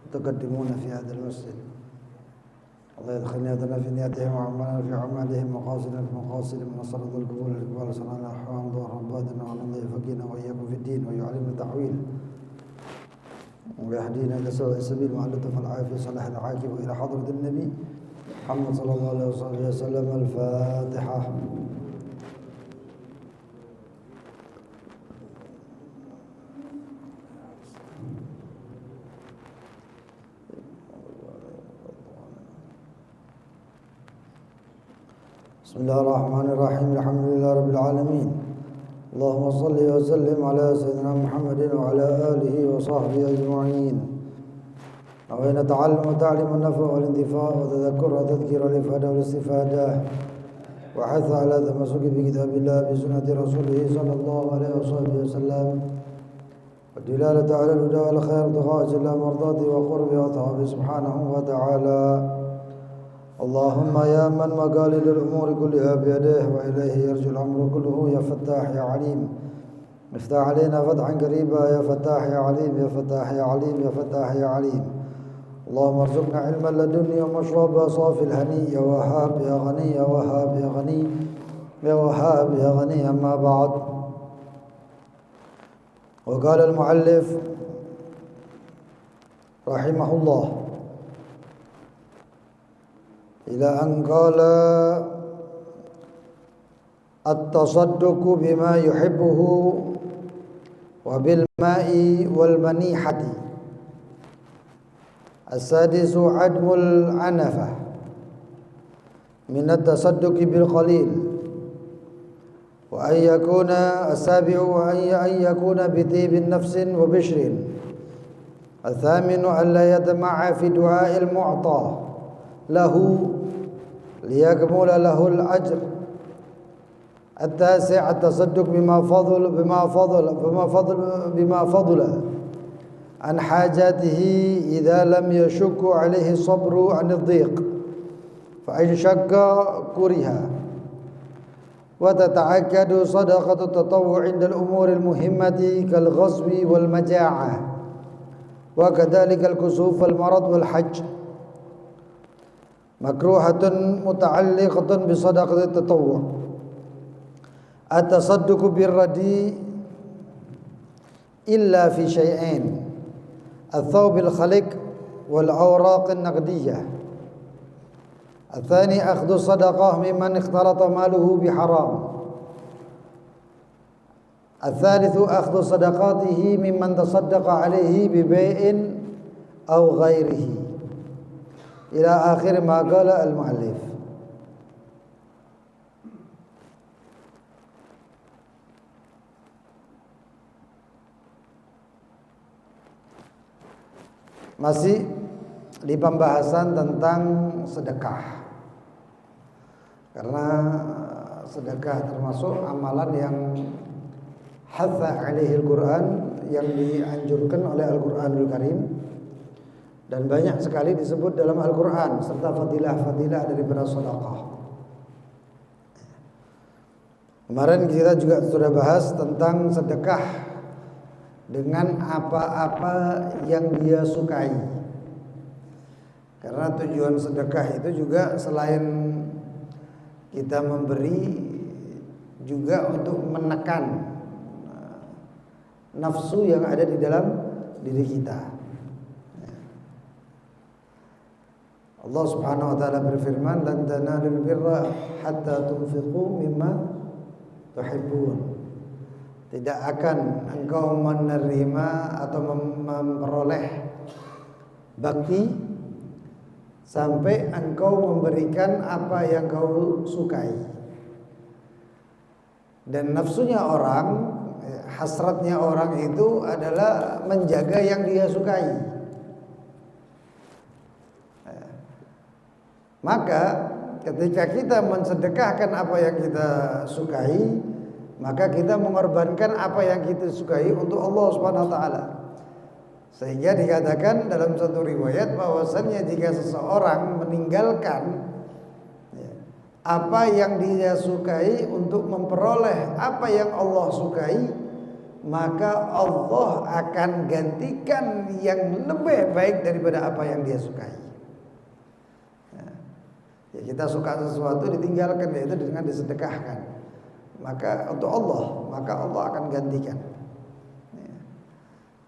متقدمون في هذا المسجد. الله يدخلنا يدنا في نياتهم وعملنا في أعمالهم وقاصدنا في مقاصدهم ونصر ذو القبول الإقبال صلى أحوام ظهر ربادنا ونمضي فقينا وإياكم في الدين ويعلمنا تحويل ويهدينا إلى سواء السبيل مع اللطف العافية صلاح العاقبة إلى حضرة النبي محمد صلى الله عليه وسلم. الفاتحة. بسم الله الرحمن الرحيم. الحمد لله رب العالمين. اللهم صل وسلم على سيدنا محمد وعلى آله وصحبه أجمعين. وإن تعلم وتعليم النفع والانتفاع وتذكر وتذكير الإفادة والاستفادة وحث على التمسك بكتاب الله بسنة رسوله صلى الله عليه وصحبه وسلم والدلالة على الهدى والخير ابتغاء جل مرضاته وقرب وطاعته سبحانه وتعالى. اللهم يا من مقاليد الأمور كلها بيده وإليه يرجع الأمر كله يا فتاح يا عليم افتح علينا فتحا قريبا يا فتاح يا عليم يا فتاح يا عليم يا فتاح يا عليم. اللهم ارزقنا علما لدنيا ومشربا صافي الهني يا وهاب يا غني يا وهاب يا غني يا وهاب يا غني. أما بعد، وقال المؤلف رحمه الله إلى أن قال التصدق بما يحبه وبالماء والمنيحة. السادس عدم العنفة من التصدق بالقليل، وأن يكون السابع أن يكون بطيب النفس وبشر. الثامن أن لا يطمع في دعاء المعطى له ليكمل له الأجر. التاسع التصدق بما فضل عن حاجاته إذا لم يشك عليه الصبر عن الضيق، فإن شك كره. وتتعكد صدقة التطوع عند الأمور المهمة كالغزو والمجاعة، وكذلك الكسوف والمرض والحج. مكروهة متعلقة بصدقة التطوع. التصدق بالردي إلا في شيئين: الثوب الخلق والأوراق النقدية. الثاني أخذ الصدقة ممن اختلط ماله بحرام. الثالث أخذ صدقاته ممن تصدق عليه ببيع أو غيره، إلى آخر ما قال المؤلف. Masih di pembahasan tentang sedekah, karena sedekah termasuk amalan yang hatha alaihi al-Quran, yang dianjurkan oleh Al-Quranul Karim, dan banyak sekali disebut dalam Al-Quran, serta fadilah-fadilah daripada sedekah. Kemarin kita juga sudah bahas tentang sedekah dengan apa-apa yang dia sukai. Karena tujuan sedekah itu juga selain kita memberi, juga untuk menekan nafsu yang ada di dalam diri kita. Allah Subhanahu wa taala berfirman, "Lan tanalul birra hatta tunfiqu mimma tuhibbun." Tidak akan engkau menerima atau memperoleh bakti sampai engkau memberikan apa yang kau sukai. Dan nafsunya orang, hasratnya orang itu adalah menjaga yang dia sukai. Maka ketika kita mensedekahkan apa yang kita sukai, maka kita mengorbankan apa yang kita sukai untuk Allah Subhanahu wa taala. Sehingga dikatakan dalam satu riwayat bahwasannya jika seseorang meninggalkan apa yang dia sukai untuk memperoleh apa yang Allah sukai, maka Allah akan gantikan yang lebih baik daripada apa yang dia sukai. Ya, kita suka sesuatu ditinggalkan, yaitu dengan disedekahkan. Maka untuk Allah, maka Allah akan gantikan. Ya.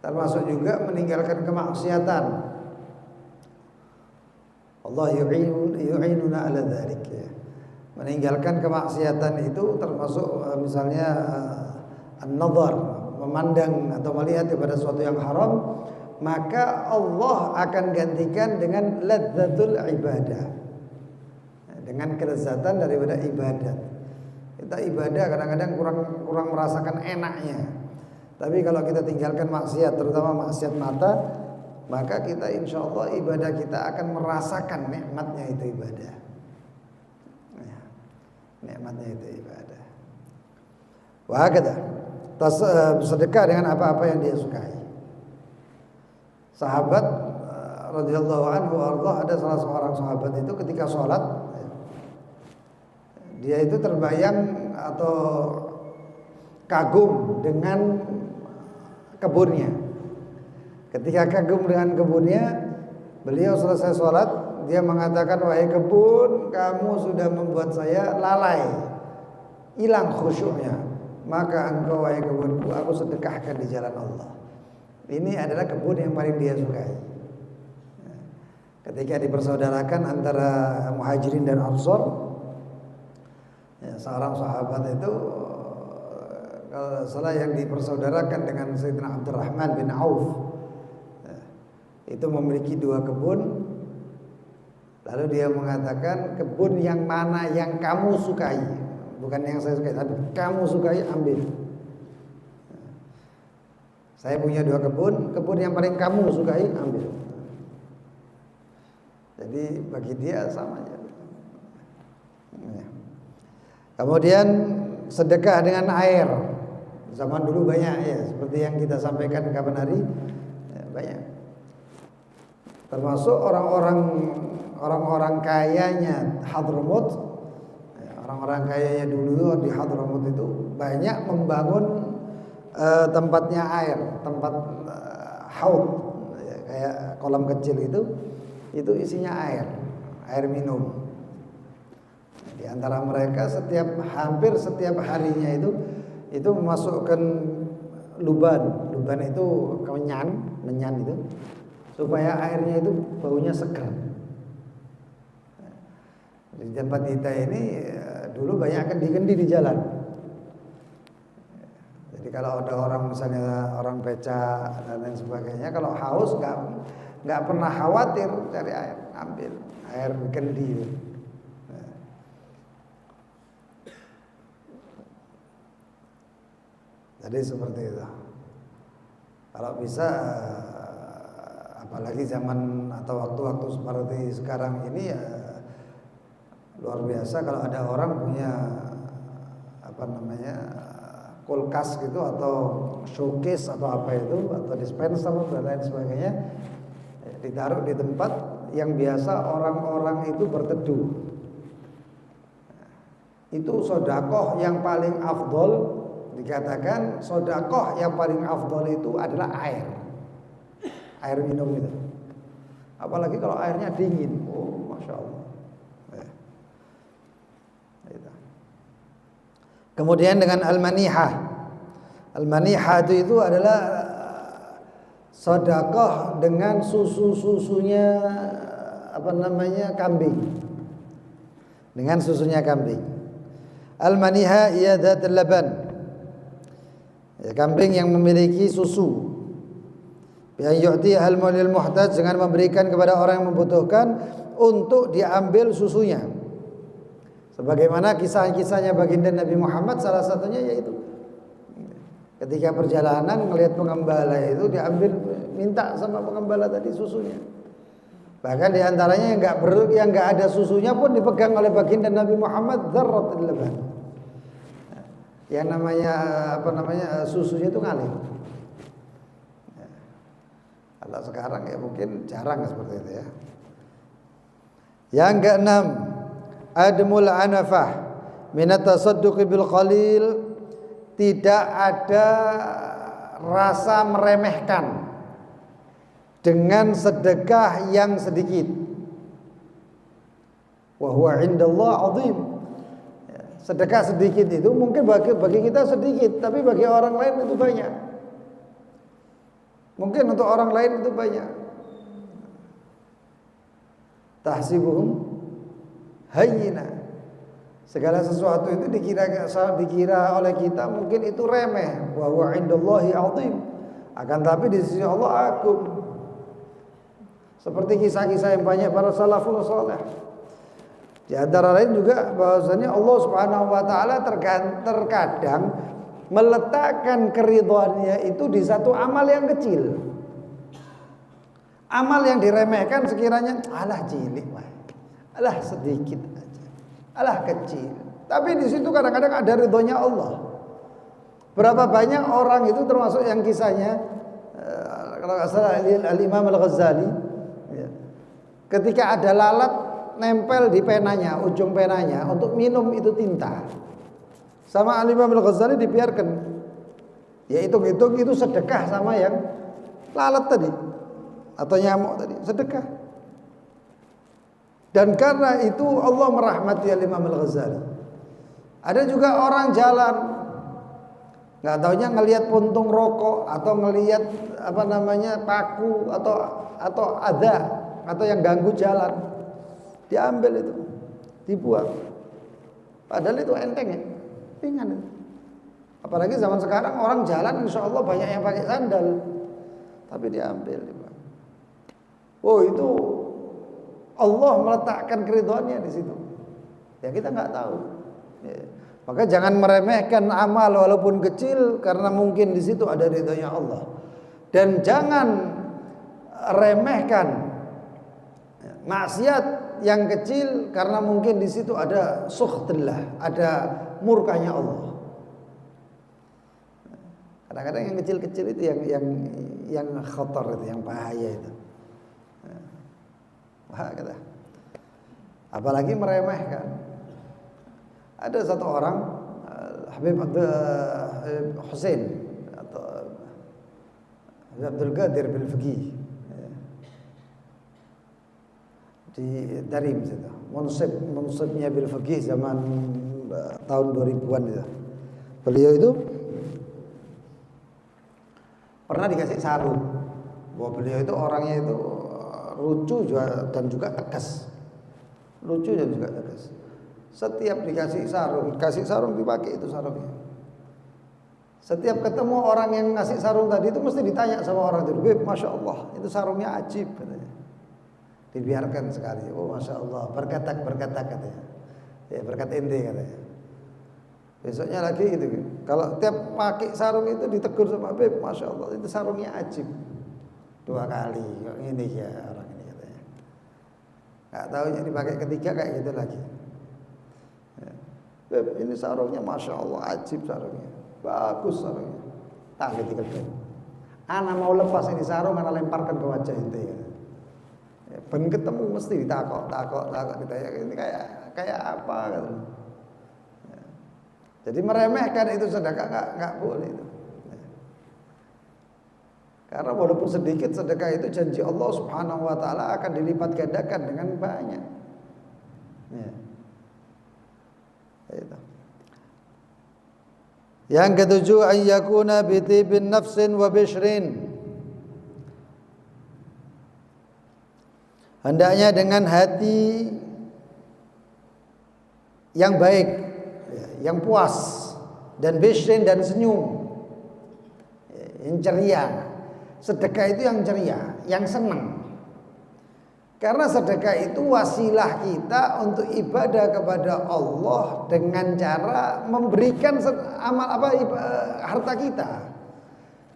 Termasuk juga meninggalkan kemaksiatan. Allah yu'inuna ala dzalik. Ya. Meninggalkan kemaksiatan itu termasuk misalnya an-nadhar, memandang atau melihat kepada sesuatu yang haram, maka Allah akan gantikan dengan ladzatul ibadah, dengan kelezatan daripada ibadat. Kita ibadah kadang-kadang kurang merasakan enaknya, tapi kalau kita tinggalkan maksiat, terutama maksiat mata, maka kita insya Allah ibadah kita akan merasakan nikmatnya itu ibadah. Nikmatnya itu ibadah. Wah kata bersedekah dengan apa-apa yang dia sukai. Sahabat radhiyallahu anhu ada salah seorang sahabat itu ketika sholat, dia itu terbayang atau kagum dengan kebunnya. Ketika kagum dengan kebunnya, beliau selesai sholat, dia mengatakan, wahai kebun, kamu sudah membuat saya lalai, hilang khusyuknya. Maka engkau wahai kebunku, aku sedekahkan di jalan Allah. Ini adalah kebun yang paling dia sukai. Ketika dipersaudarakan antara Muhajirin dan Ansor, seorang sahabat itu kalau salah yang dipersaudarakan dengan Sayyidina Abdurrahman bin Auf, itu memiliki 2 kebun. Lalu dia mengatakan, kebun yang mana yang kamu sukai, bukan yang saya sukai, tapi kamu sukai ambil. Saya punya 2 kebun yang paling kamu sukai ambil. Jadi bagi dia sama aja. Kemudian sedekah dengan air. Zaman dulu banyak ya, seperti yang kita sampaikan kapan hari, ya, banyak. Termasuk orang-orang kayanya Hadramut, orang-orang kayanya dulu di Hadramut itu banyak membangun tempatnya air, tempat haud, ya, kayak kolam kecil itu isinya air minum. Di antara mereka hampir setiap harinya itu memasukkan luban itu menyan itu, supaya airnya itu baunya segar. Di tempat kita ini dulu banyak kendi-kendi di jalan. Jadi kalau ada orang misalnya orang beca dan lain sebagainya, kalau haus nggak pernah khawatir cari air, ambil air kendi. Jadi seperti itu. Kalau bisa, apalagi zaman atau waktu-waktu seperti sekarang ini ya luar biasa kalau ada orang punya kulkas gitu atau showcase atau apa itu atau dispenser dan lain sebagainya, ditaruh di tempat yang biasa orang-orang itu berteduh. Itu sedekah yang paling afdol. Dikatakan sedekah yang paling afdol itu adalah air minum itu. Apalagi kalau airnya dingin, masya Allah. Kemudian dengan al-manihah itu adalah sedekah dengan susunya kambing. Dengan susunya kambing. Al-manihah ia dzatul laban. Ya, kambing yang memiliki susu. Bi yu'tiha al-mulil muhtaj, dengan memberikan kepada orang yang membutuhkan untuk diambil susunya. Sebagaimana kisah-kisahnya baginda Nabi Muhammad, salah satunya yaitu ketika perjalanan melihat pengembala itu diambil, minta sama pengembala tadi susunya. Bahkan diantaranya yang nggak ada susunya pun dipegang oleh baginda Nabi Muhammad, dzarratul laban. Yang namanya susunya itu ngalir. Kalau sekarang ya mungkin jarang seperti itu ya. Yang keenam, admul anafah min at-tasadduq bil qalil. Tidak ada rasa meremehkan dengan sedekah yang sedikit. Wa huwa 'indallah 'azim. Sedekah sedikit itu mungkin bagi kita sedikit, tapi bagi orang lain itu banyak. Mungkin untuk orang lain itu banyak. Tahsibuhum hayyina. Segala sesuatu itu dikira oleh kita mungkin itu remeh. Wa huwa 'indallahi 'azim. Akan tapi di sisi Allah agung. Seperti kisah-kisah yang banyak para salafus saleh. Di antara lain juga bahwasanya Allah Subhanahu wa taala terkadang meletakkan keridhaannya itu di satu amal yang kecil. Amal yang diremehkan sekiranya alah cilik, alah sedikit aja, alah kecil. Tapi di situ kadang-kadang ada ridhonya Allah. Berapa banyak orang itu termasuk yang kisahnya kalau nggak salah Al-Imam Al-Ghazali, ketika ada lalat nempel di penanya, ujung penanya untuk minum itu tinta. Sama Al-Imam Al-Ghazali dibiarkan. Ya hitung-hitung itu sedekah sama yang lalat tadi atau nyamuk tadi, sedekah. Dan karena itu Allah merahmati Al-Imam Al-Ghazali. Ada juga orang jalan nggak taunya ngelihat puntung rokok atau ngelihat paku atau ada atau yang ganggu jalan, diambil itu, dibuang. Padahal itu enteng ya, ringan itu. Apalagi zaman sekarang orang jalan insya Allah banyak yang pakai sandal, tapi diambil, dibuang. Oh itu Allah meletakkan keridhaannya di situ. Ya kita nggak tahu. Ya. Maka jangan meremehkan amal walaupun kecil karena mungkin di situ ada ridhonya Allah. Dan jangan remehkan maksiat yang kecil karena mungkin di situ ada sukhtillah, ada murkanya Allah. Kadang-kadang yang kecil-kecil itu yang khatar itu, yang bahaya itu. Kata. Apalagi meremehkan. Ada satu orang Habib Hussein atau Habib Abdul Qadir bil Fiqih di Darim situ. Munsibnya bil Fiqih zaman tahun 2000-an itu. Beliau itu pernah dikasih sarung. Bahwa beliau itu orangnya itu lucu dan juga tegas. Lucu dan juga tegas. Setiap dikasih sarung dipakai itu sarungnya. Setiap ketemu orang yang ngasih sarung tadi itu mesti ditanya sama orang itu, "Beb, Masya Allah, itu sarungnya ajib," katanya. Dibiarkan sekali. Oh Masya Allah, berkatak katanya. Ya berkat ente katanya. Besoknya lagi gitu. Kalau tiap pakai sarung itu ditegur sama Beb, Masya Allah, itu sarungnya ajib. 2 kali, kok ini ya orang ini katanya. Gak tahu yang dipakai ketiga kayak gitu lagi. Beb, ini sarungnya Masya Allah ajib sarungnya, bagus sarungnya. Tak ketika itu, ana mau lepas ini sarung, ana lemparkan ke wajah ente. Ya, ben ketemu mesti ditakok ditanya ini kayak apa gitu. Ya. Jadi meremehkan itu sedekah nggak boleh itu. Ya. Karena walaupun sedikit sedekah itu janji Allah Subhanahu wa taala akan dilipat gandakan dengan banyak. Ya. Itu. Yang ketujuh, ayyakuna bitibin nafsin wa bishrin. Hendaknya dengan hati yang baik, yang puas, dan bishrin dan senyum, yang ceria. Sedekah itu yang ceria, yang senang. Karena sedekah itu wasilah kita untuk ibadah kepada Allah dengan cara memberikan harta kita.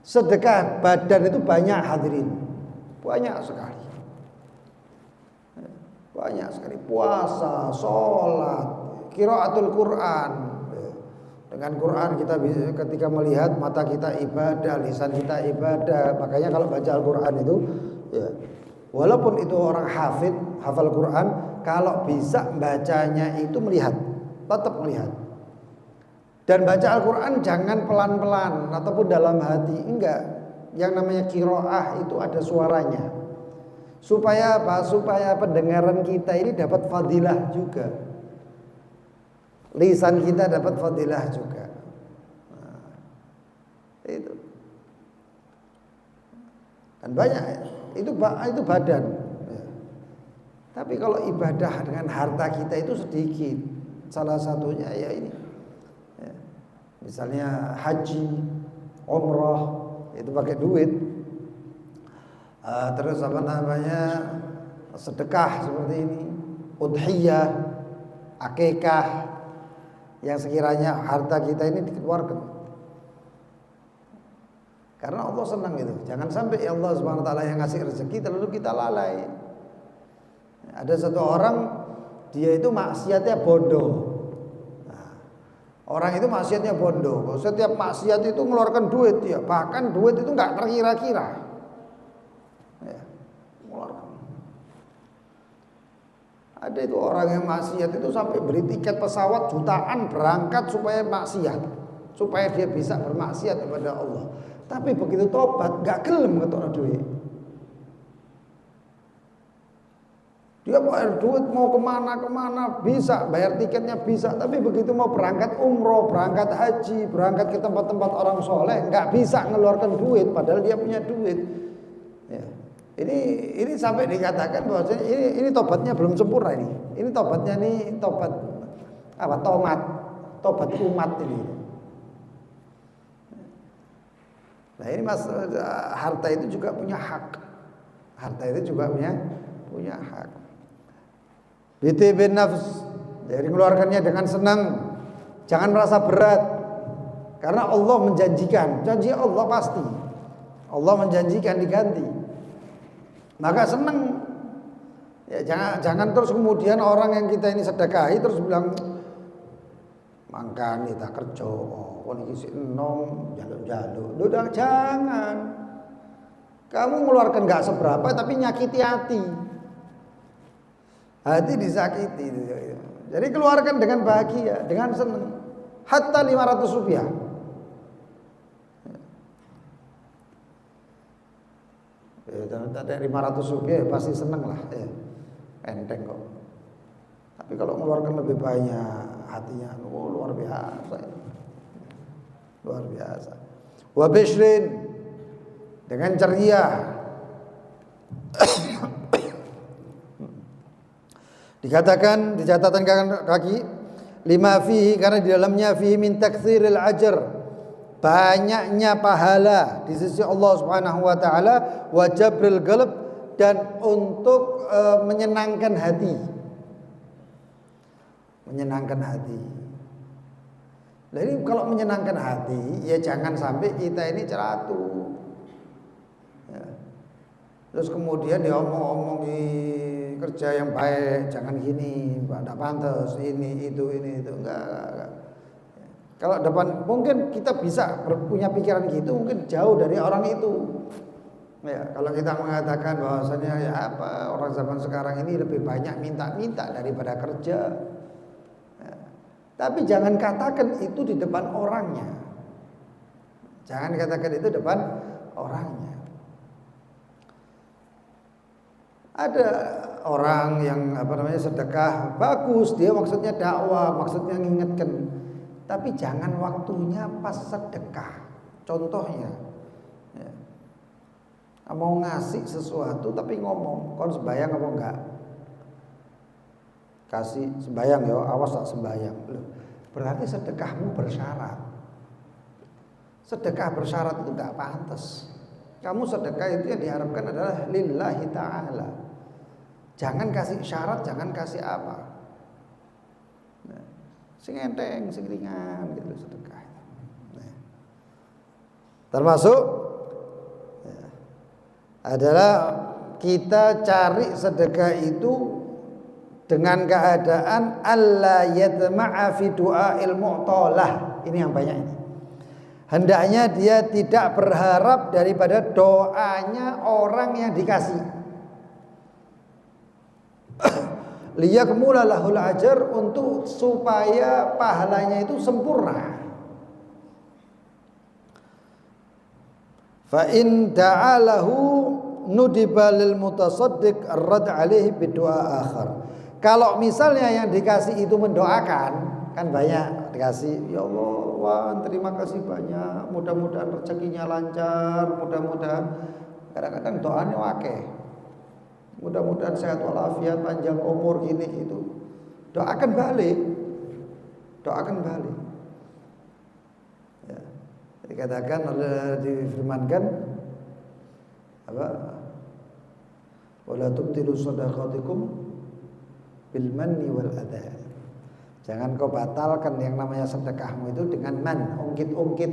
Sedekah badan itu banyak hadirin, banyak sekali. Banyak sekali puasa, sholat, qiraatul Quran. Dengan Quran kita bisa, ketika melihat mata kita ibadah, lisan kita ibadah. Makanya kalau baca Al-Quran itu ya, walaupun itu orang hafal Quran, kalau bisa bacanya itu melihat, tetap melihat. Dan baca Al-Quran jangan pelan-pelan ataupun dalam hati, enggak. Yang namanya qiraah itu ada suaranya. Supaya apa? Supaya pendengaran kita ini dapat fadilah juga. Lisan kita dapat fadilah juga. Nah, itu. Dan banyak itu badan. Ya. Tapi kalau ibadah dengan harta kita itu sedikit. Salah satunya ya ini. Ya. Misalnya haji, umrah, itu pakai duit. Terus apa namanya, sedekah seperti ini, udhiyah, akikah, yang sekiranya harta kita ini dikeluarkan. Karena Allah senang itu. Jangan sampai Allah Subhanahu wa taala yang ngasih rezeki lalu kita lalai. Ada satu orang, dia itu maksiatnya bodoh. Nah, orang itu maksiatnya bodoh. Setiap maksiat itu mengeluarkan duit dia, bahkan duit itu nggak terkira-kira. Ya, mengeluarkan. Ada itu orang yang maksiat itu sampai beri tiket pesawat jutaan berangkat supaya maksiat, supaya dia bisa bermaksiat kepada Allah. Tapi begitu tobat gak gelem ngetokno duit. Dia bayar duit mau kemana bisa, bayar tiketnya bisa, tapi begitu mau berangkat umroh, berangkat haji, berangkat ke tempat-tempat orang soleh, nggak bisa ngeluarkan duit, padahal dia punya duit. Ya. Ini sampai dikatakan bahwa ini tobatnya belum sempurna ini. Ini tobatnya nih tobat apa? Tobat umat ini. Nah ini mas, harta itu juga punya hak. Harta itu juga punya hak. Bitibin nafs, jadi mengeluarkannya dengan senang, jangan merasa berat, karena Allah menjanjikan, janji Allah pasti, Allah menjanjikan diganti, maka senang. Ya, jangan terus kemudian orang yang kita ini sedekahi terus bilang, mangkani tak kerja, oh niki sik enom, jaluk-jaluk. Udah jangan. Kamu mengeluarkan enggak seberapa tapi nyakiti hati. Hati disakiti. Jadi keluarkan dengan bahagia, dengan senang. Hatta 500 rupiah. Ada 500 rupiah pasti senang lah. Enteng kok. Tapi kalau mengeluarkan lebih banyak, hatinya luar biasa. Luar biasa. Wa bishrin, dengan ceria. Dikatakan di catatan kaki, lima fihi, karena di dalamnya fihi min taktsiril ajr, banyaknya pahala di sisi Allah Subhanahu wa taala, wa jabril qalb, dan untuk menyenangkan hati. Menyenangkan hati. Jadi kalau menyenangkan hati, ya jangan sampai kita ini celatu. Ya. Terus kemudian diomong-omong di kerja yang baik, jangan gini, tidak pantas, ini itu enggak. Kalau depan mungkin kita bisa punya pikiran gitu, mungkin jauh dari orang itu. Ya, kalau kita mengatakan bahwasanya ya apa, orang zaman sekarang ini lebih banyak minta-minta daripada kerja. Ya. Tapi jangan katakan itu di depan orangnya. Jangan katakan itu depan orangnya. Ada orang yang sedekah bagus, dia maksudnya dakwah, maksudnya ngingetkan. Tapi jangan waktunya pas sedekah. Contohnya, ya, mau ngasih sesuatu tapi ngomong, kon sembayang apa enggak? Kasih sembayang ya, awas tak sembayang. Loh, berarti sedekahmu bersyarat. Sedekah bersyarat itu enggak pantas. Kamu sedekah itu yang diharapkan adalah lillahi ta'ala. Jangan kasih syarat, jangan kasih apa. Nah, sing enteng, sing ringan gitu sedekah. Nah, termasuk ya, adalah kita cari sedekah itu dengan keadaan alla yatma'a fi du'ail mu'talah. Ini yang banyak ini. Hendaknya dia tidak berharap daripada doanya orang yang dikasih. Liyakmula lahul ajr, untuk supaya pahalanya itu sempurna. Fa in da'alahu nudiba lil mutasaddiq ar-rad alaihi bidu'a akhar. Kalau misalnya yang dikasih itu mendoakan, kan banyak dikasih, ya Allah, Wan, terima kasih banyak, mudah-mudahan rezekinya lancar, mudah-mudahan, kadang-kadang doanya wakeh, mudah-mudahan sehat walafiat, panjang umur, gini gitu. Doakan balik, doakan balik. Ya. Dikatakan oleh difirmankan apa? Wala tubtilu shadaqatikum bil manni wal adha. Jangan kau batalkan yang namanya sedekahmu itu dengan man, ungkit-ungkit,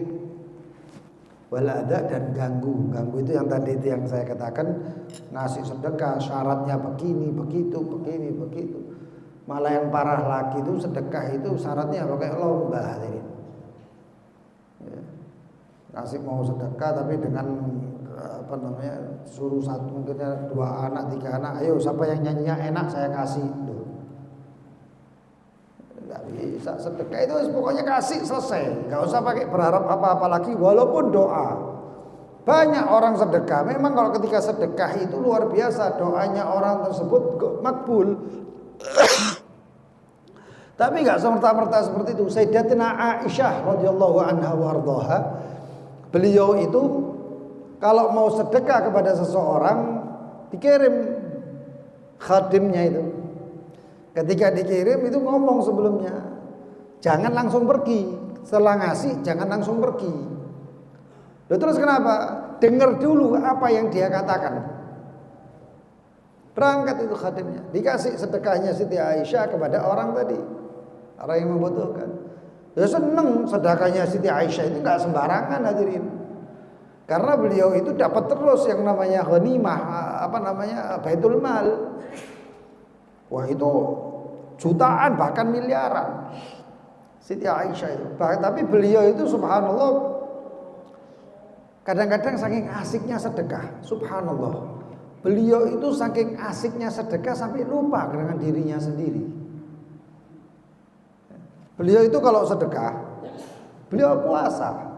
wal adha, dan ganggu. Ganggu itu yang tadi itu yang saya katakan, ngasih sedekah syaratnya begini, begitu, begini, begitu. Malah yang parah lagi itu sedekah itu syaratnya pakai lomba. Jadi ya. Ngasih mau sedekah tapi dengan apa namanya, suruh satu mungkin 2 anak 3 anak, ayo siapa yang nyanyinya enak saya kasih. Nggak bisa, sedekah itu pokoknya kasih selesai, nggak usah pakai berharap apa-apa lagi. Walaupun doa, banyak orang sedekah, memang kalau ketika sedekah itu luar biasa, doanya orang tersebut makbul. Tapi nggak semerta-merta seperti itu. Sayyidatina Aisyah radhiyallahu anha warḍaha, beliau itu kalau mau sedekah kepada seseorang dikirim khadimnya itu. Ketika dikirim itu ngomong sebelumnya, jangan langsung pergi. Setelah ngasih jangan langsung pergi. Loh, terus kenapa? Dengar dulu apa yang dia katakan. Berangkat itu khadimnya, dikasih sedekahnya Siti Aisyah kepada orang tadi, orang yang membutuhkan. Ya seneng sedekahnya Siti Aisyah itu nggak sembarangan hadirin. Karena beliau itu dapat terus yang namanya ghanimah, apa namanya, baitul mal. Wah, itu jutaan bahkan miliaran Siti Aisyah itu. Tapi beliau itu subhanallah kadang-kadang saking asiknya sedekah, subhanallah. Beliau itu saking asiknya sedekah sampai lupa dengan dirinya sendiri. Beliau itu kalau sedekah, beliau puasa.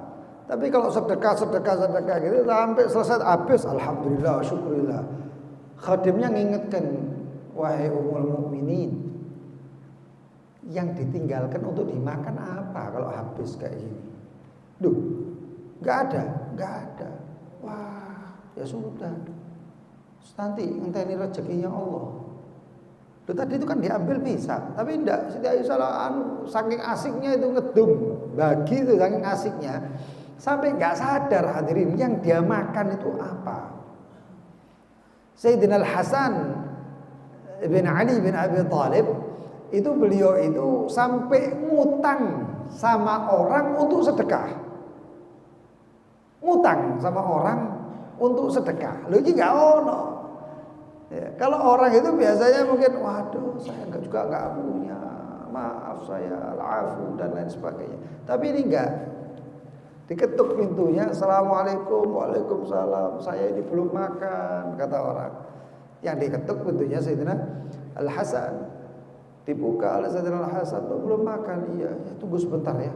Tapi kalau sedekah gitu sampai selesai habis, alhamdulillah, syukurillah. Khadimnya ngingetkan, wahai ummul mukminin, yang ditinggalkan untuk dimakan apa kalau habis kayak gini? Duh, nggak ada. Wah, ya sudah. Nanti enteni rezekinya Allah. Loh, tadi itu kan diambil bisa, tapi enggak. Siti Aisyah saking asiknya itu ngedum, bagi itu saking asiknya sampai nggak sadar hadirin yang dia makan itu apa. Sayyidina Al-Hasan bin Ali bin Abi Thalib itu beliau itu sampai ngutang sama orang untuk sedekah. Ngutang sama orang untuk sedekah. Loh, ini nggak ono. Ya, kalau orang itu biasanya mungkin, waduh saya juga nggak punya, maaf saya, al-afu dan lain sebagainya. Tapi ini enggak. Diketuk pintunya, assalamualaikum, waalaikumsalam, saya ini belum makan, kata orang. Yang diketuk pintunya Sayyidina Al-Hasan, dibuka oleh Sayyidina Al-Hasan, belum makan. Iya, ya, tunggu sebentar ya.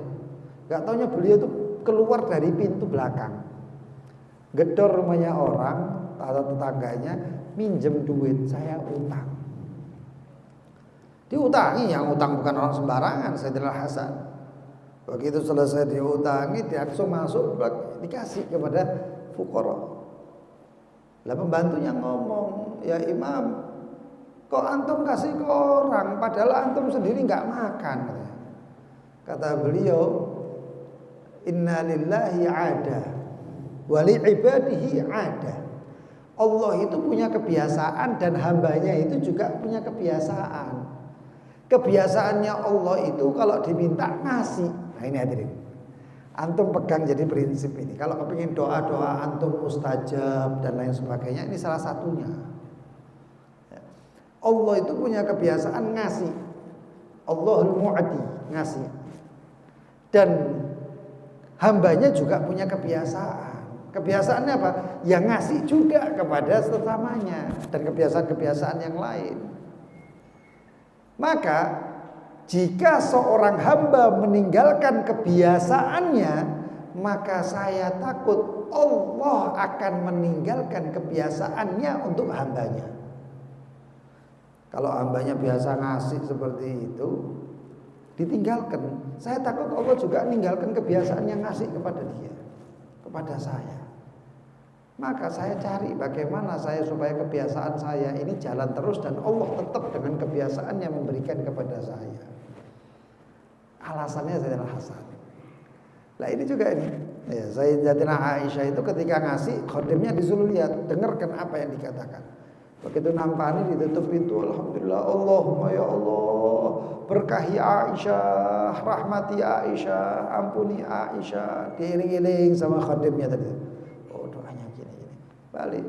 Gak taunya beliau itu keluar dari pintu belakang, gedor rumahnya orang atau tetangganya, minjem duit, saya utang. Diutangi, yang utang bukan orang sembarangan, Sayyidina Al-Hasan. Begitu selesai diutangi, dia langsung masuk, dikasih kepada fuqara. Lah pembantunya ngomong, ya Imam, kok antum kasih ke orang, padahal antum sendiri nggak makan. Kata beliau, inna lillahi ada, wali ibadihi ada. Allah itu punya kebiasaan dan hambanya itu juga punya kebiasaan. Kebiasaannya Allah itu kalau diminta ngasih. Nah ini hadirin, antum pegang jadi prinsip ini. Kalau kepingin doa-doa antum mustajab dan lain sebagainya, ini salah satunya. Allah itu punya kebiasaan ngasih. Allahul mu'adi, ngasih. Dan hambanya juga punya kebiasaan. Kebiasaannya apa? Yang ngasih juga kepada sesamanya dan kebiasaan-kebiasaan yang lain. Maka jika seorang hamba meninggalkan kebiasaannya, maka saya takut Allah akan meninggalkan kebiasaannya untuk hambanya. Kalau hambanya biasa ngasih seperti itu, ditinggalkan, saya takut Allah juga meninggalkan kebiasaan yang ngasih kepada dia, kepada saya. Maka saya cari bagaimana saya supaya kebiasaan saya ini jalan terus dan Allah tetap dengan kebiasaannya memberikan kepada saya. Alasannya Sayyidatul Hasan. Nah ini juga ini. Ya, Sayyidatina Aisyah itu ketika ngasih, khadimnya disuruh lihat, dengarkan apa yang dikatakan. Begitu nampani ditutup pintu, alhamdulillah, Allahumma ya Allah, berkahi Aisyah, rahmati Aisyah, ampuni Aisyah, diiring-iring sama khadimnya tadi. Oh doanya gini. Balik.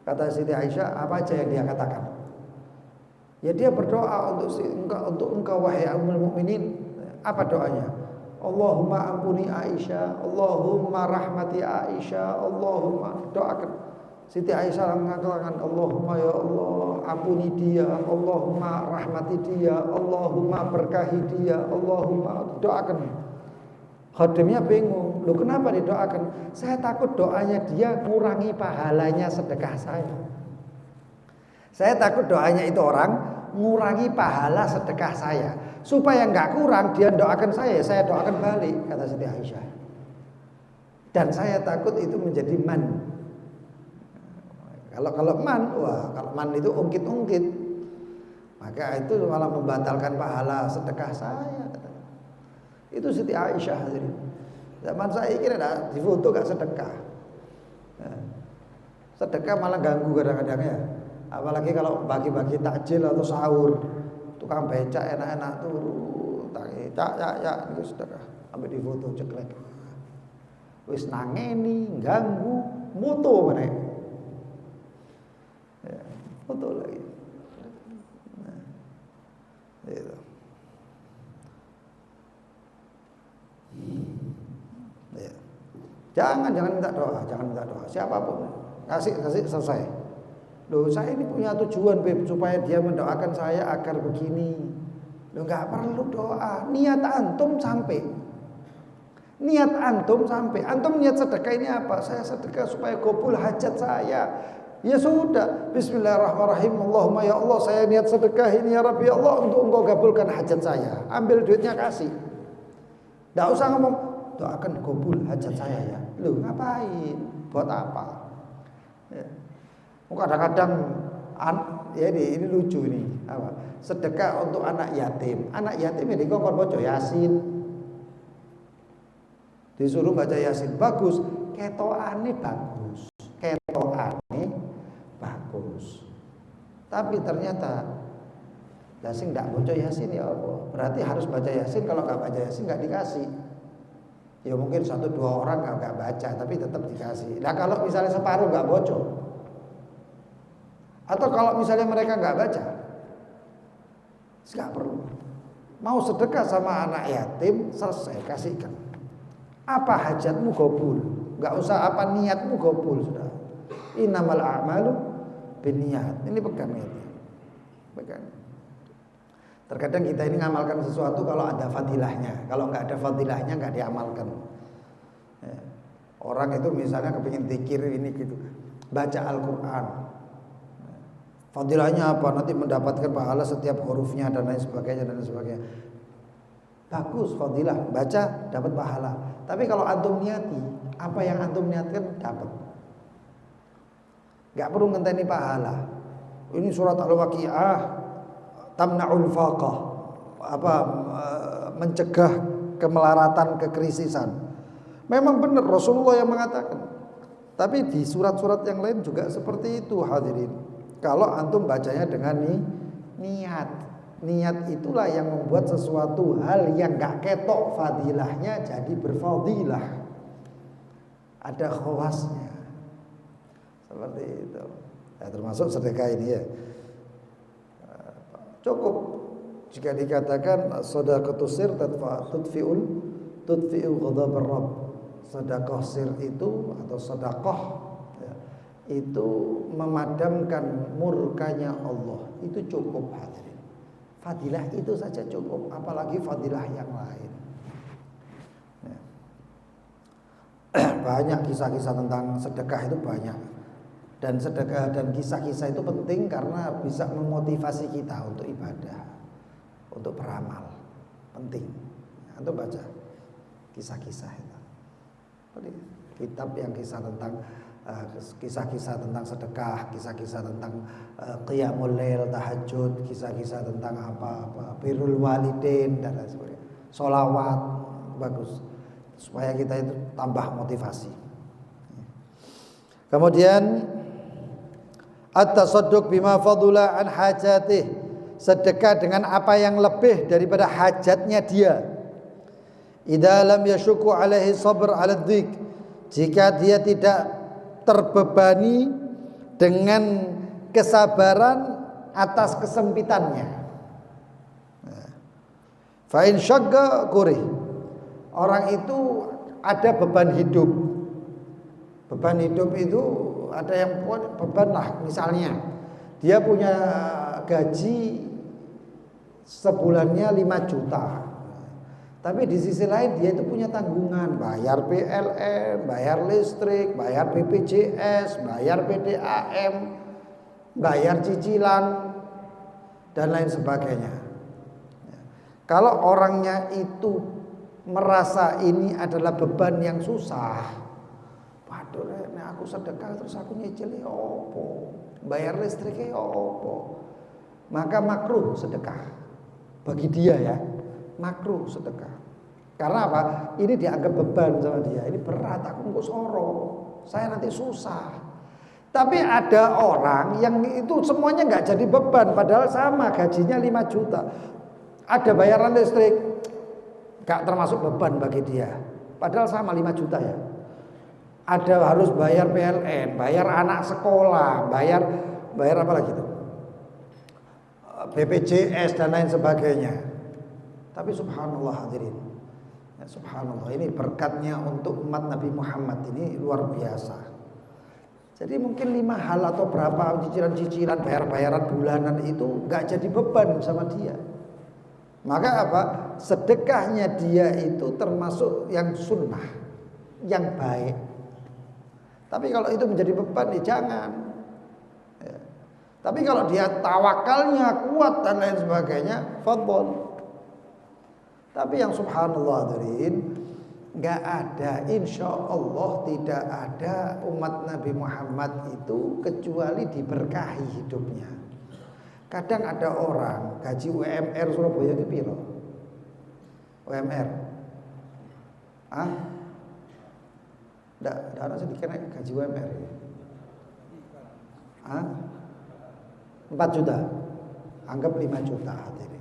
Kata Siti Aisyah, apa aja yang dia katakan? Ya dia berdoa untuk engkau wahai ummul mukminin. Apa doanya? Allahumma ampuni Aisyah, Allahumma rahmati Aisyah, Allahumma, doakan. Siti Aisyah mengatakan, Allahumma ya Allah, ampuni dia, Allahumma rahmati dia, Allahumma berkahi dia, Allahumma, doakan. Khadimnya bingung, loh kenapa didoakan? Saya takut doanya dia kurangi pahalanya sedekah saya. Saya takut doanya itu orang ngurangi pahala sedekah saya. Supaya enggak kurang, dia doakan saya doakan balik, kata Siti Aisyah. Dan saya takut itu menjadi man. Kalau man itu ungkit-ungkit, maka itu malah membatalkan pahala sedekah saya. Itu Siti Aisyah. Zaman saya kira difoto gak sedekah. Sedekah malah ganggu kadang-kadang ya. Apalagi kalau bagi-bagi takjil atau sahur, tukang becak enak-enak tuh, ya itu sedekah. Sampai difoto ceklek. Wis nangeni, ganggu, moto mereka. Ya, foto lagi. Nah, itu. Ya. Jangan minta doa, siapapun. Kasih selesai. Loh, saya ini punya tujuan supaya dia mendoakan saya agar begini. Loh, enggak perlu doa, niat antum sampai. Antum niat sedekah ini apa? Saya sedekah supaya kabul hajat saya. Ya sudah, bismillahirrahmanirrahim. Allahumma ya Allah, saya niat sedekah ini ya Rabbi Allah untuk engkau kabulkan hajat saya. Ambil duitnya kasih. Enggak usah ngomong, doakan kabul hajat saya ya. Loh, ngapain? Buat apa? Ya. Kadang-kadang ya ini lucu ini. Apa? Sedekah untuk anak yatim. Anak yatim ini dikongkon baca Yasin. Disuruh baca Yasin, bagus. Ketokane bagus. Tapi ternyata sing ndak baca Yasin ya Allah. Berarti harus baca Yasin, kalau nggak baca Yasin nggak dikasih. Ya mungkin 1-2 orang nggak baca, tapi tetap dikasih. Nah kalau misalnya separuh nggak baca, atau kalau misalnya mereka nggak baca, nggak perlu. Mau sedekah sama anak yatim, selesai kasihkan. Apa hajatmu gobul, nggak usah apa niatmu gobul sudah. Innamal a'malu binniyat. Ini pegang ya. Pegang. Terkadang kita ini ngamalkan sesuatu kalau ada fadilahnya. Kalau nggak ada fadilahnya nggak diamalkan. Ya. Orang itu misalnya kepingin zikir ini gitu, baca Al-Quran. Fadilahnya apa? Nanti mendapatkan pahala setiap hurufnya dan lain sebagainya. Bagus fadilah, baca dapat pahala. Tapi kalau antum niati, apa yang antum niatkan dapat. Gak perlu ngenteni pahala. Ini surat Al-Waqi'ah tamna'ul faqah, mencegah kemelaratan, kekrisisan. Memang benar Rasulullah yang mengatakan. Tapi di surat-surat yang lain juga seperti itu hadirin. Kalau antum bacanya dengan niat. Niat itulah yang membuat sesuatu hal yang gak ketok fadilahnya jadi berfadilah. Ada khawasnya. Seperti itu. Ya, termasuk sedekah ini ya. Cukup jika dikatakan sedekatus sir tudfi'u ghadabar rabb. Sedekah sir itu atau sedekah ya, itu memadamkan murkanya Allah. Itu cukup hadirin. Fadilah itu saja cukup, apalagi fadilah yang lain. Ya. banyak kisah-kisah tentang sedekah itu banyak. Dan sedekah dan kisah-kisah itu penting karena bisa memotivasi kita untuk ibadah, untuk beramal. Penting. Antum baca kisah-kisah itu. Kitab yang kisah-kisah tentang sedekah, kisah-kisah tentang qiyamul lail, tahajud, kisah-kisah tentang apa birrul walidain dan lain sebagainya. Sholawat bagus supaya kita itu tambah motivasi. Kemudian at-tasadduq bima fadula an hajatih, sedekah dengan apa yang lebih daripada hajatnya dia. Idza lam yashku alaihi sabr ala dzik, jika dia tidak terbebani dengan kesabaran atas kesempitannya. Fa in syagga kurih, orang itu ada beban hidup. Beban hidup itu ada yang beban lah, misalnya dia punya gaji sebulannya 5 juta. Tapi di sisi lain dia itu punya tanggungan, bayar PLN, bayar listrik, bayar BPJS, bayar PDAM, bayar cicilan dan lain sebagainya. Kalau orangnya itu merasa ini adalah beban yang susah, waduh, aku sedekah terus aku nyicil opo, bayar listriknya opo, maka makruh sedekah bagi dia ya. Makruh sedekah. Karena apa? Ini dianggap beban sama dia. Ini berat, aku nggak soro, saya nanti susah. Tapi ada orang yang itu semuanya nggak jadi beban, padahal sama gajinya 5 juta. Ada bayaran listrik, nggak termasuk beban bagi dia. Padahal sama 5 juta ya. Ada harus bayar PLN, bayar anak sekolah, bayar apa lagi itu? BPJS dan lain sebagainya. Tapi subhanallah hadirin, ya, subhanallah, ini berkatnya untuk umat Nabi Muhammad ini luar biasa. Jadi mungkin 5 hal atau berapa cicilan-cicilan, bayaran bulanan itu gak jadi beban sama dia. Maka apa? Sedekahnya dia itu termasuk yang sunnah, yang baik. Tapi kalau itu menjadi beban, ya jangan. Ya. Tapi kalau dia tawakalnya kuat dan lain sebagainya, fadhol. Tapi yang subhanallah hadirin, gak ada, insya Allah tidak ada umat Nabi Muhammad itu kecuali diberkahi hidupnya. Kadang ada orang gaji UMR Surabaya itu piro? UMR? Nggak ada sedikit gaji UMR. 4 juta. Anggap 5 juta hadirin.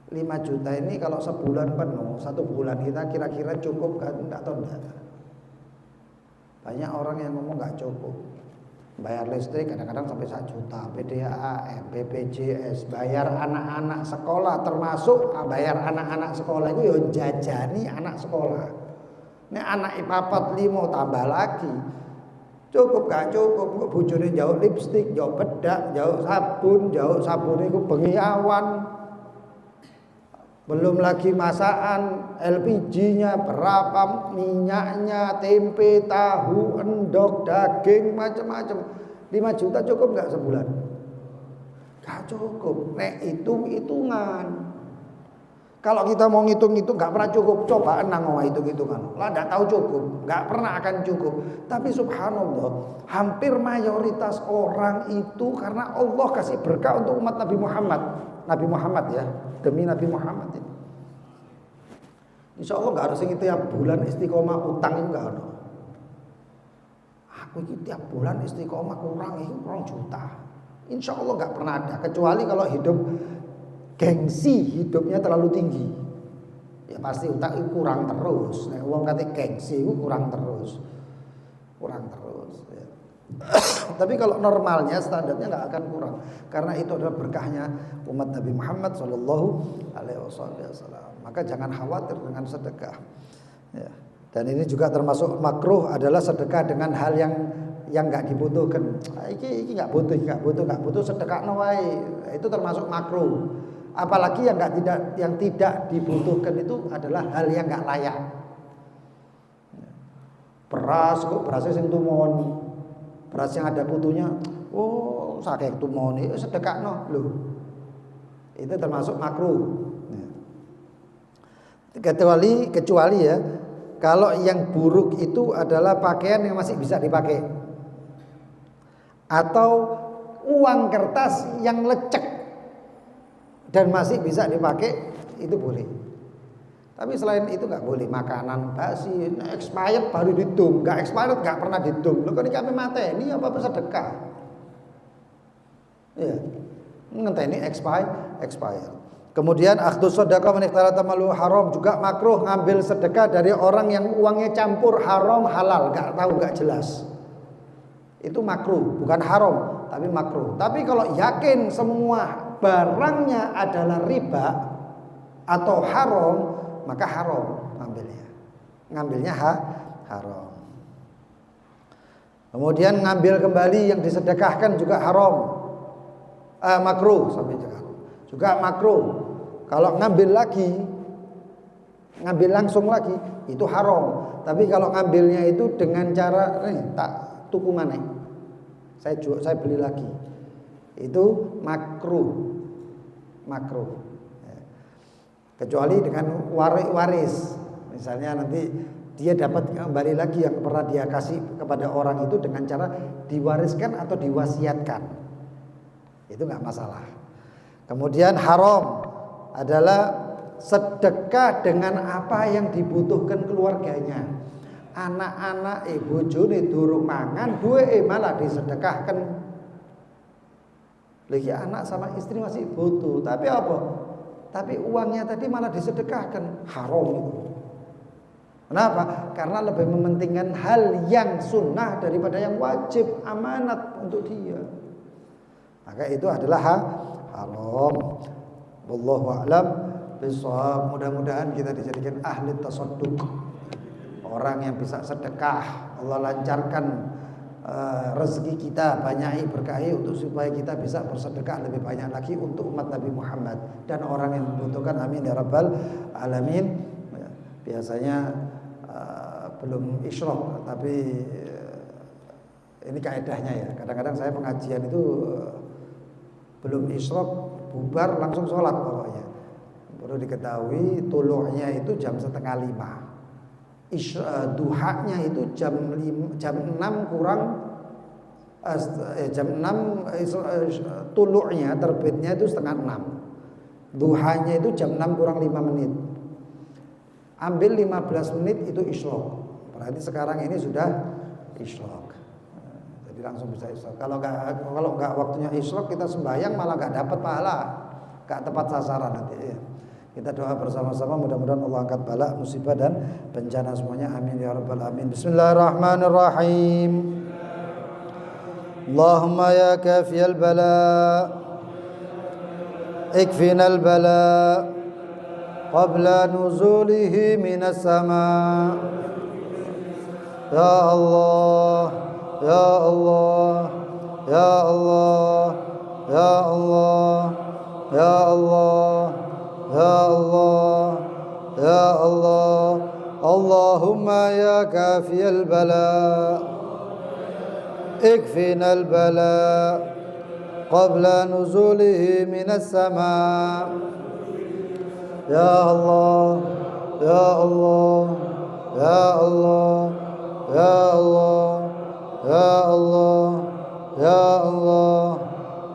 5 juta ini kalau sebulan penuh, 1 bulan kita kira-kira cukup kan? Enggak tahu enggak. Banyak orang yang ngomong enggak cukup. Bayar listrik kadang-kadang sampai 1 juta, PDAM, BPJS, bayar anak-anak sekolah, termasuk bayar anak-anak sekolah itu ya jajani anak sekolah. Ini anak papat 5 tambah lagi. Cukup gak cukup, bojone jauh lipstik, jauh bedak, jauh sabun itu bengi awan. Belum lagi masakan, LPG-nya berapa, minyaknya, tempe, tahu, endok, daging, macam-macam. 5 juta cukup gak sebulan? Gak cukup. Nek hitung-hitungan. Kalau kita mau ngitung-ngitung gak pernah cukup. Coba enang mau hitung-hitungan. Lah gak tahu cukup, gak pernah akan cukup. Tapi subhanallah, hampir mayoritas orang itu karena Allah kasih berkah untuk umat Nabi Muhammad. Nabi Muhammad ya, demi Nabi Muhammad ini. Insya Allah gak harus yang tiap bulan istiqomah utang itu gak ada. Aku ini tiap bulan istiqomah kurang juta. Insya Allah gak pernah ada. Kecuali kalau hidup gengsi, hidupnya terlalu tinggi. Ya pasti utang itu kurang terus. Nah, uang kata gengsi itu kurang terus. Ya. Tapi kalau normalnya standarnya nggak akan kurang, karena itu adalah berkahnya umat Nabi Muhammad Shallallahu Alaihi Wasallam. Maka jangan khawatir dengan sedekah. Ya. Dan ini juga termasuk makruh adalah sedekah dengan hal yang nggak dibutuhkan. Iki nggak butuh sedekah nawai. Itu termasuk makruh. Apalagi yang tidak dibutuhkan itu adalah hal yang nggak layak. Beras kok berasnya sing tumon. Beras yang ada kutunya, oh saking tumone sedekahno lho. Itu termasuk makruh. Kecuali ya, kalau yang buruk itu adalah pakaian yang masih bisa dipakai, atau uang kertas yang lecek dan masih bisa dipakai, itu boleh. Tapi selain itu nggak boleh. Makanan basi, expired baru didum, nggak expired nggak pernah didum. Lo kan kami mate ini apa sedekah? Ya, ngenteni expired. Kemudian akhdus sedekah meniktalata malu haram, juga makruh ngambil sedekah dari orang yang uangnya campur haram halal, nggak tahu nggak jelas. Itu makruh, bukan haram, tapi makruh. Tapi kalau yakin semua barangnya adalah riba atau haram, maka haram ngambilnya haram. Kemudian ngambil kembali yang disedekahkan juga haram, makruh sampai juga makruh. Kalau ngambil langsung lagi itu haram. Tapi kalau ngambilnya itu dengan cara tak tuku maneh, saya beli lagi, itu makruh. Kecuali dengan waris. Misalnya nanti dia dapat kembali lagi yang pernah dia kasih kepada orang itu dengan cara diwariskan atau diwasiatkan, itu nggak masalah. Kemudian haram adalah sedekah dengan apa yang dibutuhkan keluarganya. Anak-anak bojone durung mangan, duwe malah disedekahkan. Lagi anak sama istri masih butuh, tapi apa? Tapi uangnya tadi malah disedekahkan, haram itu. Kenapa? Karena lebih mementingkan hal yang sunnah daripada yang wajib, amanat untuk dia. Maka itu adalah haram. Wallahu a'lam bishawab. Mudah-mudahan kita dijadikan ahli tasadduq, orang yang bisa sedekah. Allah lancarkan rezeki kita, banyaki berkahi untuk supaya kita bisa bersedekah lebih banyak lagi untuk umat Nabi Muhammad dan orang yang membutuhkan. Amin ya rabbal alamin. Biasanya belum isyraq, tapi ini kaedahnya ya. Kadang-kadang saya pengajian itu belum isyraq bubar langsung sholat pokoknya. Perlu diketahui tuluhnya itu jam 4:30. Duhanya itu jam 6 kurang jam 6, tulu'nya terbitnya itu 5:30. Duhanya itu jam 6 kurang 5 menit. Ambil 15 menit itu isyraq. Berarti sekarang ini sudah isyraq. Jadi langsung bisa isyraq. Kalau enggak waktunya isyraq kita sembahyang malah enggak dapat pahala. Enggak tepat sasaran nanti ya. Kita doa bersama-sama, mudah-mudahan Allah angkat bala, musibah dan bencana semuanya. Amin ya rabbal alamin. Bismillahirrahmanirrahim. Allahumma ya kafiyal bala, ikfinal bala qabla nuzulihi minas sama. Ya Allah, ya Allah, ya Allah, ya Allah, ya Allah, ya Allah, ya Allah. Allahumma ya kafiyal bala, ikfinal bala qabla nuzulihi minas sama. Ya Allah, ya Allah, ya Allah, ya Allah, ya Allah, ya Allah,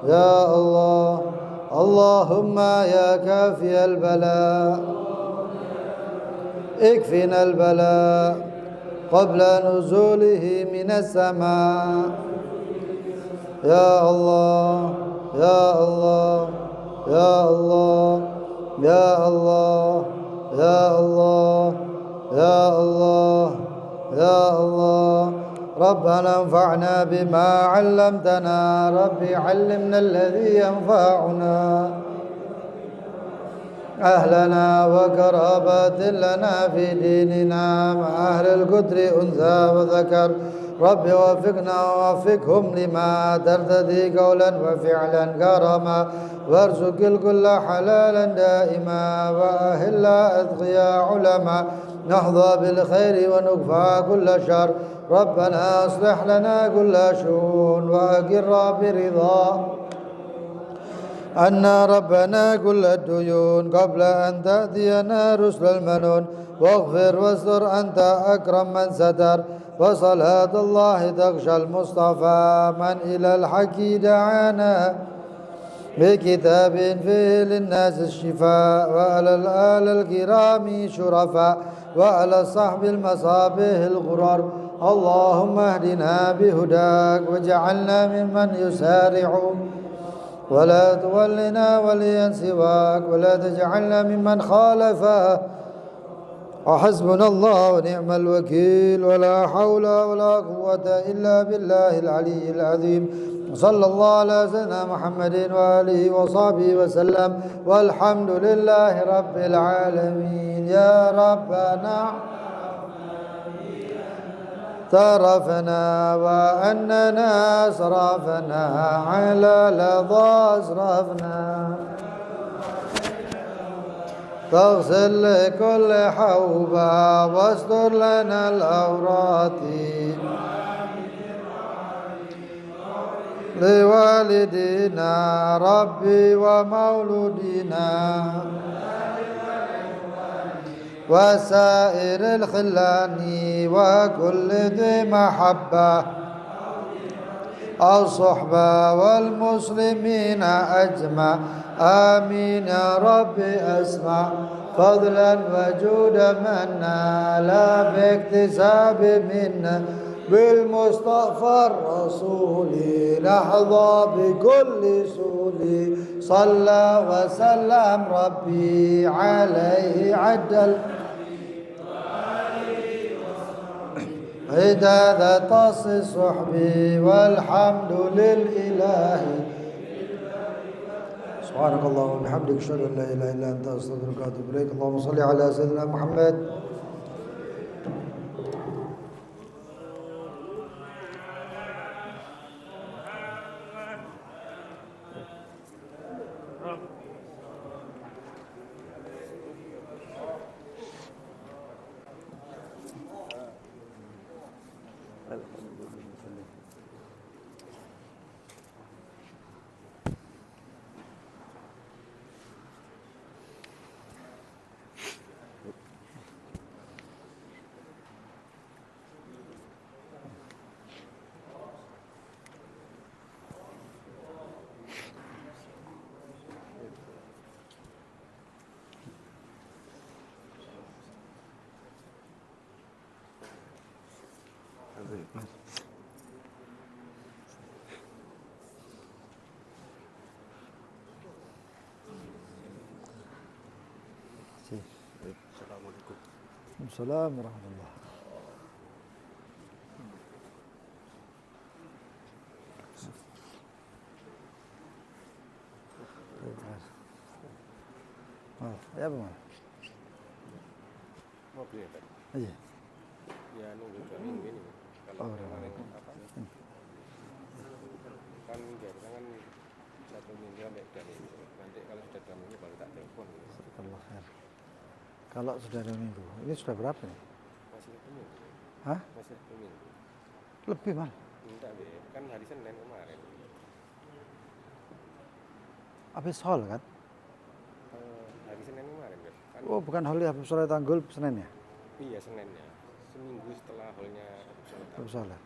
ya Allah. Allahumma ya kafiyal bala, ikfinal bala qabla nuzulihi minas sama. Ya Allah, ya Allah, ya Allah, ya Allah, ya Allah, ya Allah, ya Allah. ربنا انفعنا بما علمتنا ربي علمنا الذي ينفعنا أهلنا وقرابات لنا في ديننا مع أهل القدر أنثى وذكر ربي وفقنا ووفقهم لما ترتدي قولا وفعلا كرما وارزق الكل حلالا دائما وأهل أتقياء علما نحظى بالخير ونكفى كل شر. ربنا أصلح لنا كل شؤون وأقر برضا أن ربنا كل الديون قبل أن تأتينا رسل المنون. واغفر واستر أنت أكرم من ستر. وصلاة الله تغشى المصطفى من إلى الحق دعانا بكتاب فيه للناس الشفاء. وعلى الآل الكرام شرفاء وعلى الصحب المصابيح الغرر. اللهم اهدنا بهداك واجعلنا ممن يسارع ولا تولنا وليا سواك ولا تجعلنا ممن خالفه. وحسبنا الله ونعم الوكيل ولا حول ولا قوة إلا بالله العلي العظيم. صلى الله على سيدنا محمد وآله وصحبه وسلم والحمد لله رب العالمين. يا ربنا اعترفنا وأننا أسرفنا على لظى أسرفنا. تغسل لكل حوبة واستر لنا العورات لوالدينا ربي ومولودنا وسائر الخلان وكل ذي محبة الصحبة والمسلمين أجمع. آمين يا ربي. أسمع فضلا وجود منا لا باكتساب منا بالمصطفى الرسول نحظى بكل سول. صلى وسلم ربي عليه عدل عداد تص الصحب والحمد للإله. سبحانك اللهم وبحمدك أشهد أن لا إله إلا أنت أستغفرك وأتوب إليك. اللهم صل على سيدنا محمد. Assalamualaikum. Assalamualaikum warahmatullahi. Ya bagaimana? Mau beli apa? Iya. Ya nunggu 2 minggu ini. Kalau kemarin apa? Kan biasa kan 1 minggu sampai 2 minggu. Nanti kalau sudah 2 minggu baru tak telepon. Kalau sudah 2 minggu, ini sudah berapa nih? Masih 1 minggu. Hah? Masih 1 minggu. Lebih mal? Enggak deh, kan hari Senin kemarin. Habis hol kan? Hari Senin kemarin kan? Oh bukan hol ya, habis sholat Tanggul Senin ya? Iya Seninnya. Seminggu setelah holnya Habis sholat.